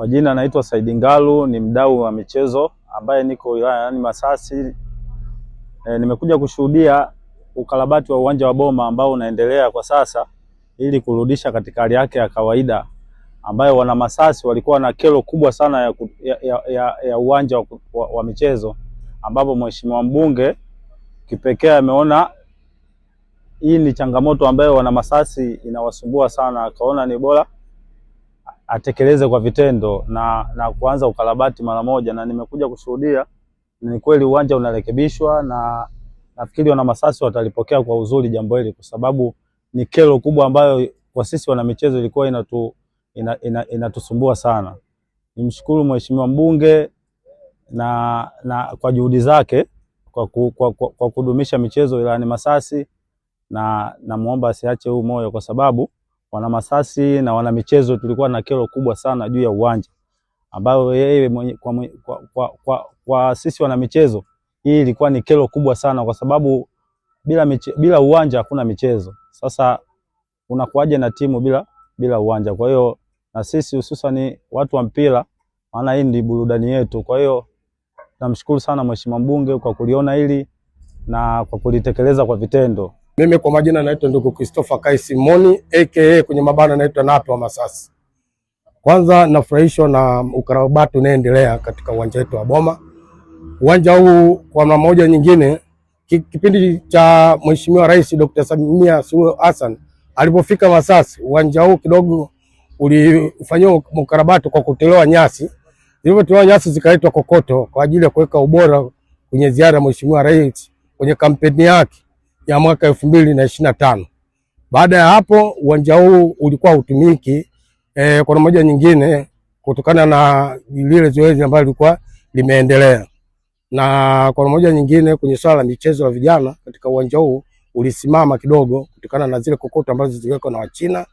Kwa jina naitwa Said Ngalu, ni mdau wa michezo ambaye niko wilayani Masasi. Nimekuja kushuhudia ukarabati wa uwanja wa Boma ambao unaendelea kwa sasa ili kurudisha katika hali yake ya kawaida, ambayo wana Masasi walikuwa na kero kubwa sana ya uwanja wa michezo, ambapo mheshimiwa mbunge kipekee ameona hii ni changamoto ambayo wana Masasi inawasumbua sana, akaona ni bora atekeleze kwa vitendo na kuanza ukarabati mara moja, na nimekuja kushuhudia ni kweli uwanja unarekebishwa, na nafikiri wana Masasi watalipokea kwa uzuri jambo hili, kwa sababu ni kero kubwa ambayo kwa sisi wana michezo ilikuwa inatusumbua sana. Nimshukuru mheshimiwa mbunge na kwa juhudi zake kwa kudumisha michezo wilayani Masasi, na namuomba asiache huu moyo, kwa sababu wana Masasi na wana michezo tulikuwa na kero kubwa sana juu ya uwanja, ambayo yeye kwa sisi wana michezo hii ilikuwa ni kero kubwa sana, kwa sababu bila uwanja hakuna michezo. Sasa unakuaje na timu bila uwanja? Kwa hiyo na sisi hususan watu wa mpira, maana hii ndi burudani yetu. Kwa hiyo namshukuru sana mheshimiwa mbunge kwa kuliona hili na kwa kulitekeleza kwa vitendo. Mimi kwa majina naitwa ndugu Christopher Kai Simoni aka kwenye mabana naitwa Nato wa Masasi. Kwanza nafurahishwa na ukarabati unaendelea katika uwanja wetu wa Boma. Uwanja huu kwa namna moja nyingine, kipindi cha Mheshimiwa Rais Dr. Samia Suluhu Hassan alipofika Masasi, uwanja huu kidogo ulifanywa ukarabati kwa kutolewa nyasi. Zilipotolewa nyasi zikaletwa kokoto kwa ajili ya kuweka ubora kwenye ziara ya Mheshimiwa Rais kwenye kampeni yake ya mwaka 2025. Baada ya hapo uwanja huu ulikuwa hutumiki kwa moja nyingine kutokana na lile zoezi ambalo lilikuwa limeendelea. Na kwa moja nyingine kwenye swala la michezo ya vijana katika uwanja huu ulisimama kidogo kutokana na zile kokoto ambazo ziliwekwa na Wachina.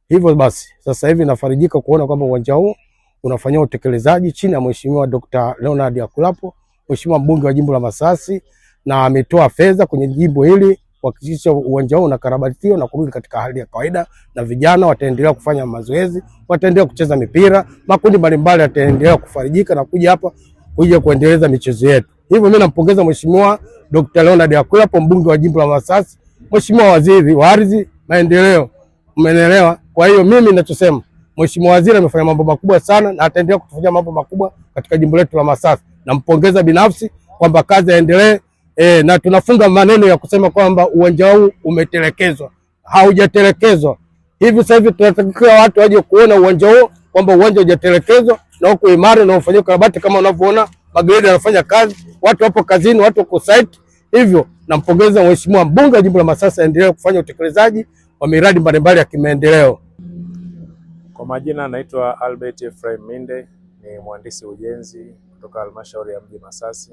Hivyo basi sasa hivi nafarijika kuona kwamba uwanja huu unafanywa utekelezaji chini ya Mheshimiwa Dr. Leonard Akulapo, Mheshimiwa mbunge wa jimbo la Masasi, na ametoa fedha kwenye jimbo hili kuhakikisha uwanja huu unakarabatiwa na kurudi katika hali ya kawaida, na vijana wataendelea kufanya mazoezi, wataendelea kucheza mipira, makundi mbalimbali yataendelea kufarijika na kuja hapa kuendeleza michezo yetu. Hivyo mimi nampongeza Mheshimiwa Dr. Leonard Akulapo, mbunge wa jimbo la Masasi, Mheshimiwa waziri wa ardhi maendeleo, umeelewa. Kwa hiyo mimi ninachosema, Mheshimiwa waziri amefanya mambo makubwa sana na ataendelea kufanya mambo makubwa katika jimbo letu la Masasi. Nampongeza binafsi kwamba kazi yaendelee. Na tunafunga maneno ya kusema kwamba uwanja huu umetelekezwa. Haujatelekezwa. Hivi sasa hivi tunatakiwa watu waje kuona uwanja huu kwamba uwanja hujatelekezwa na uko imara na ufanywe karabati kama unavyoona magreda yanafanya kazi, watu wapo kazini, watu wako site. Hivyo nampongeza Mheshimiwa mbunge wa jimbo la Masasi, aendelee kufanya utekelezaji wa miradi mbalimbali ya kimaendeleo. Kwa majina naitwa Albert Ephraim Minde, ni mhandisi ujenzi kutoka halmashauri ya mji Masasi.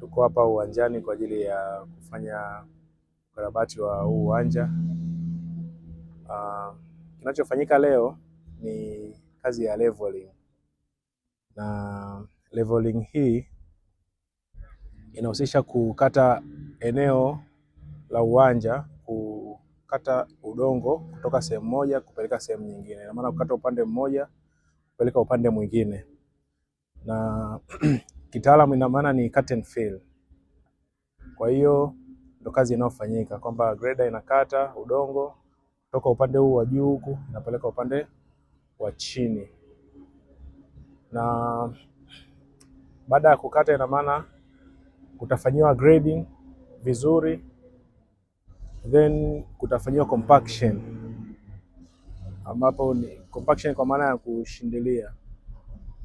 Tuko hapa uwanjani kwa ajili ya kufanya ukarabati wa huu uwanja. Kinachofanyika leo ni kazi ya leveling, na leveling hii inahusisha kukata eneo la uwanja, kukata udongo kutoka sehemu moja kupeleka sehemu nyingine. Ina maana kukata upande mmoja kupeleka upande mwingine, na kitaalamu ina maana ni cut and fill. Kwa hiyo ndo kazi inayofanyika kwamba grader inakata udongo kutoka upande huu wa juu huku inapeleka upande wa chini, na baada ya kukata ina maana kutafanyiwa grading vizuri, then kutafanyiwa compaction, ambapo ni compaction kwa maana ya kushindilia.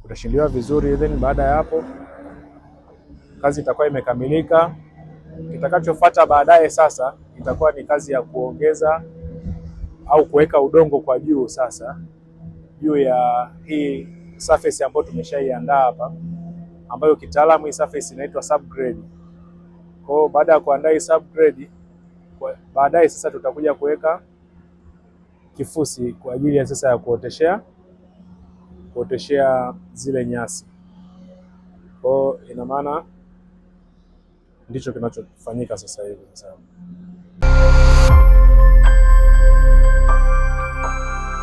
Kutashindiliwa vizuri, then baada ya hapo kazi itakuwa imekamilika. Kitakachofuata baadaye sasa itakuwa ni kazi ya kuongeza au kuweka udongo kwa juu, sasa juu ya hii surface ambayo tumeshaiandaa hapa, ambayo kitaalamu hii surface inaitwa subgrade. Kwa hiyo baada ya kuandaa hii subgrade, baadaye sasa tutakuja kuweka kifusi kwa ajili ya sasa ya kuoteshea zile nyasi. Kwa hiyo ina maana ndicho kinachofanyika sasa hivi.